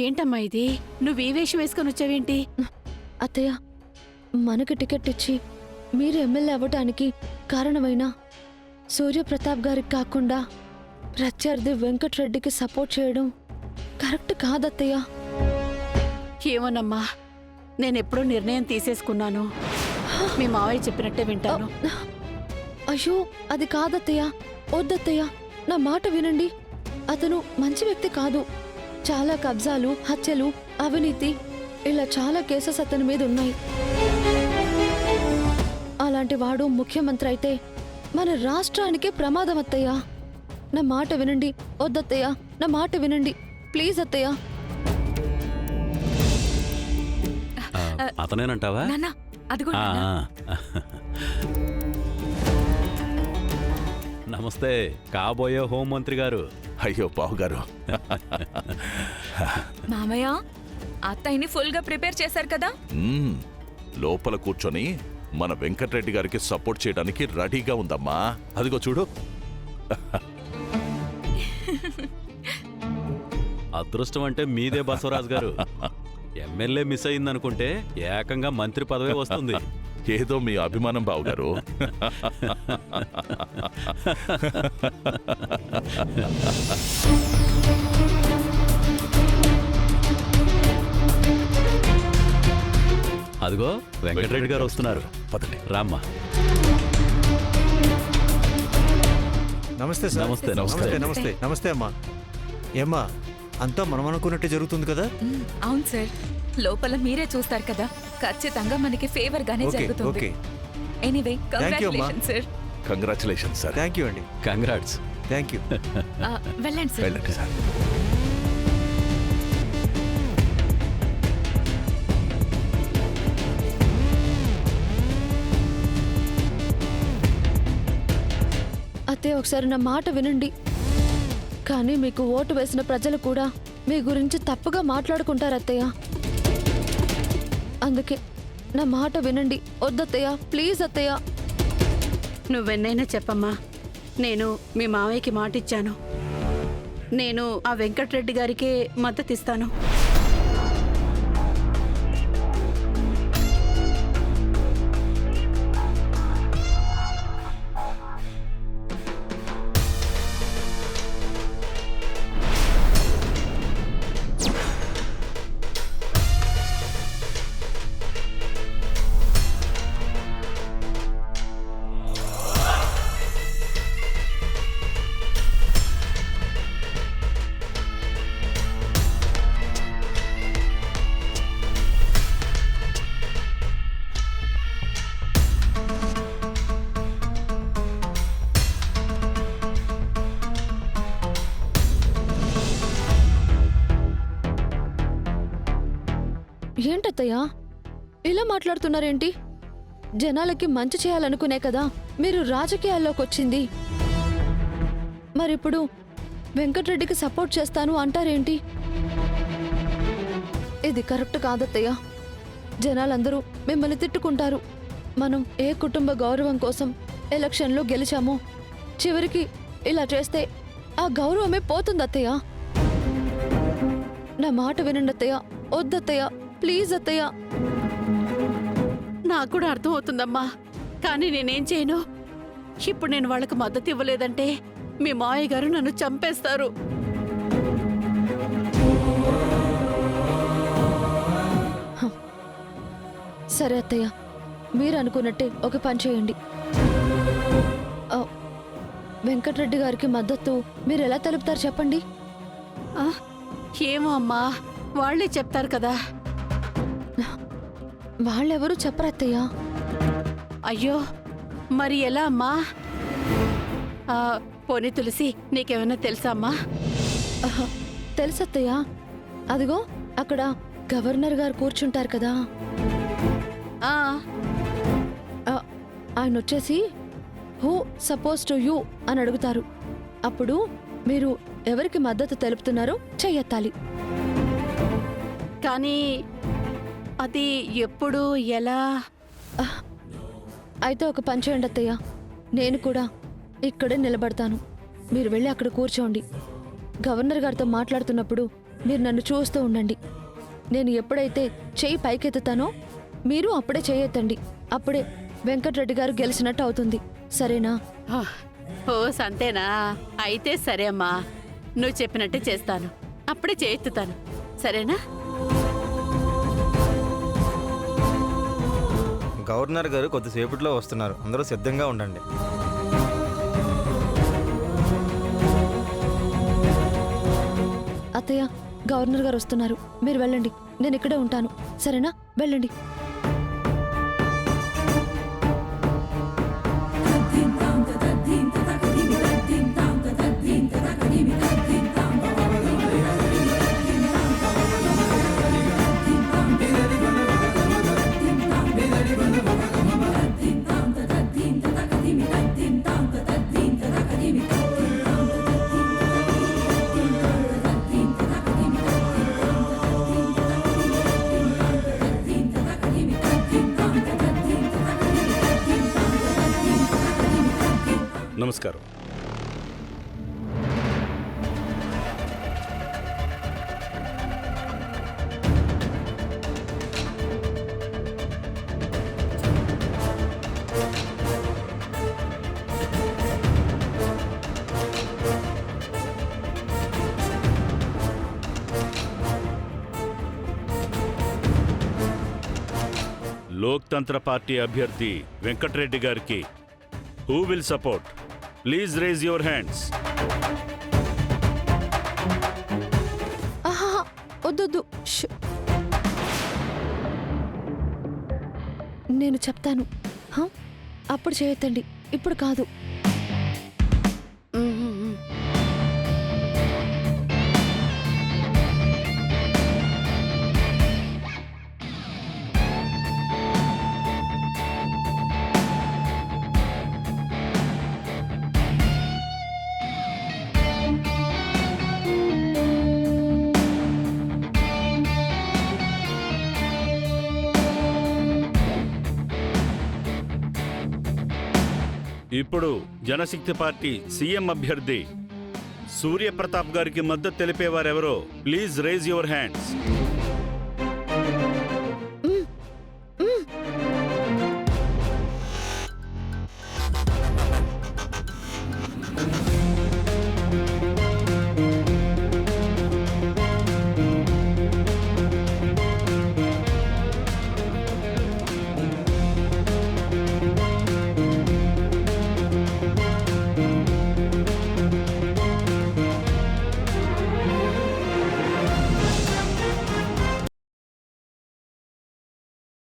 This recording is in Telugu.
ఏంటమ్మా ఇది? నువ్వు ఈ వేషం వేసుకొని వచ్చావేంటి? అత్తయ్య, మనకి టికెట్ ఇచ్చి మీరు ఎమ్మెల్యే అవ్వటానికి కారణమైన సూర్యప్రతాప్ గారికి కాకుండా ప్రత్యర్థి వెంకట్రెడ్డికి సపోర్ట్ చేయడం కరెక్ట్ కాదత్తయ్య. ఏమోనమ్మా, నేనెప్పుడో నిర్ణయం తీసేసుకున్నాను. మీ మావయ్య చెప్పినట్టే వింటాను. అయ్యో, అది కాదత్తయ్య. వద్దత్తయ్య, నా మాట వినండి. అతను మంచి వ్యక్తి కాదు. చాలా కబ్జాలు, హత్యలు, అవినీతి ఇలా చాలా కేసెస్ అతని మీద ఉన్నాయి. అలాంటి వాడు ముఖ్యమంత్రి అయితే మన రాష్ట్రానికే ప్రమాదం అత్తయ్య. నా మాట వినండి. వద్దత్తయ్య, నా మాట వినండి ప్లీజ్ అత్తయ్య. అతనేనంటావా? నమస్తే కాబోయే హోంమంత్రి గారు. అయ్యో బావగారు. మామయ్య, అత్తయ్యని ఫుల్ గా ప్రిపేర్ చేశారు కదా? లోపల కూర్చొని మన వెంకట్రెడ్డి గారికి సపోర్ట్ చేయడానికి రెడీగా ఉందమ్మా. అదిగో చూడు. అదృష్టం అంటే మీదే బసవరాజు గారు. ఎమ్మెల్యే మిస్ అయిందనుకుంటే ఏకంగా మంత్రి పదవే వస్తుంది. ఏదో మీ అభిమానం బావగారు. అదిగో వెంకటరెడ్డి గారు వస్తున్నారు. పదండి. రామ్మా. నమస్తే సార్. నమస్తే. నమస్తే నమస్తే నమస్తే అమ్మా. ఏమ్మా, అంతా మనం అనుకున్నట్టే జరుగుతుంది కదా? అవును సార్, లోపల మీరే చూస్తారు కదా, ఖచ్చితంగా మనకి ఫేవర్ గానే జరుగుతుంది. ఓకే. ఎనీవే, Thank you, అమ్మా. Congratulations sir. Congratulation sir. Thank you అండి. కంగ్రాట్స్. Thank you. వెళ్ళండి సార్. వెళ్ళండి సార్. అత్తయ్య, ఒకసారి నా మాట వినండి. కానీ మీకు ఓటు వేసిన ప్రజలు కూడా మీ గురించి తప్పుగా మాట్లాడుకుంటారు అత్తయ్య. అందుకే నా మాట వినండి. వద్దత్తయ్య, ప్లీజ్ అత్తయ్య. నువ్వెన్నైనా చెప్పమ్మా. నేను మీ మావయ్యకి మాటిచ్చాను. నేను ఆ వెంకట్రెడ్డి గారికే మద్దతిస్తాను. ఏంటత్తయ్య ఇలా మాట్లాడుతున్నారేంటి? జనాలకి మంచి చేయాలనుకునే కదా మీరు రాజకీయాల్లోకి వచ్చింది. మరిప్పుడు వెంకట్రెడ్డికి సపోర్ట్ చేస్తాను అంటారేంటి? ఇది కరెక్ట్ కాదత్తయ్య. జనాలందరూ మిమ్మల్ని తిట్టుకుంటారు. మనం ఏ కుటుంబ గౌరవం కోసం ఎలక్షన్లో గెలిచామో చివరికి ఇలా చేస్తే ఆ గౌరవమే పోతుంది అత్తయ్య. నా మాట వినండి అత్తయ్య. వద్దత్తయ్య, ప్లీజ్ అత్తయ్య. నాకు కూడా అర్థం అవుతుందమ్మా, కానీ నేనేం చేయను? ఇప్పుడు నేను వాళ్ళకి మద్దతు ఇవ్వలేదంటే మీ మావయ్య గారు నన్ను చంపేస్తారు. సరే అత్తయ్య, మీరు అనుకున్నట్టే ఒక పని చేయండి. వెంకట్రెడ్డి గారికి మద్దతు మీరు ఎలా తెలుపుతారు చెప్పండి? ఏమో అమ్మా, వాళ్ళే చెప్తారు కదా. వాళ్ళెవరూ చెప్పరు అత్తయ్య. అయ్యో, మరి ఎలా అమ్మా? పోనీ తులసి, నీకేమైనా తెలుసా అమ్మా? తెలుసు అత్తయ్య. అదిగో అక్కడ గవర్నర్ గారు కూర్చుంటారు కదా, ఆయన వచ్చేసి హూ సపోజ్ టు యూ అని అడుగుతారు. అప్పుడు మీరు ఎవరికి మద్దతు తెలుపుతున్నారో చెయ్యెత్తాలి. కానీ అది ఎప్పుడు ఎలా? అయితే ఒక పని చేయండి అత్తయ్య, నేను కూడా ఇక్కడే నిలబడతాను. మీరు వెళ్ళి అక్కడ కూర్చోండి. గవర్నర్ గారితో మాట్లాడుతున్నప్పుడు మీరు నన్ను చూస్తూ ఉండండి. నేను ఎప్పుడైతే చెయ్యి పైకెత్తుతానో మీరు అప్పుడే చేయెత్తండి. అప్పుడే వెంకట్రెడ్డి గారు గెలిచినట్టు అవుతుంది. సరేనా? ఓ సంతేనా? అయితే సరే అమ్మా, నువ్వు చెప్పినట్టే చేస్తాను. అప్పుడే చేయిస్తాను, సరేనా? గవర్నర్ గారు కొద్దిసేపట్లో వస్తున్నారు, అందరూ సిద్ధంగా ఉండండి. అత్తయ్య, గవర్నర్ గారు వస్తున్నారు, మీరు వెళ్ళండి. నేను ఇక్కడే ఉంటాను, సరేనా? వెళ్ళండి. నమస్కారం. లోక్తంత్ర పార్టీ అభ్యర్థి వెంకట్రెడ్డి గారికి who will support? Please raise your hands. ఆహా, వద్దొద్దు. నేను చెప్తాను. అప్పుడు చేయొద్దండి, ఇప్పుడు కాదు. ఇప్పుడు జనశక్తి పార్టీ సీఎం అభ్యర్థి సూర్యప్రతాప్ గారికి మద్దతు తెలిపేవారెవరో ప్లీజ్ రేజ్ యువర్ హ్యాండ్స్.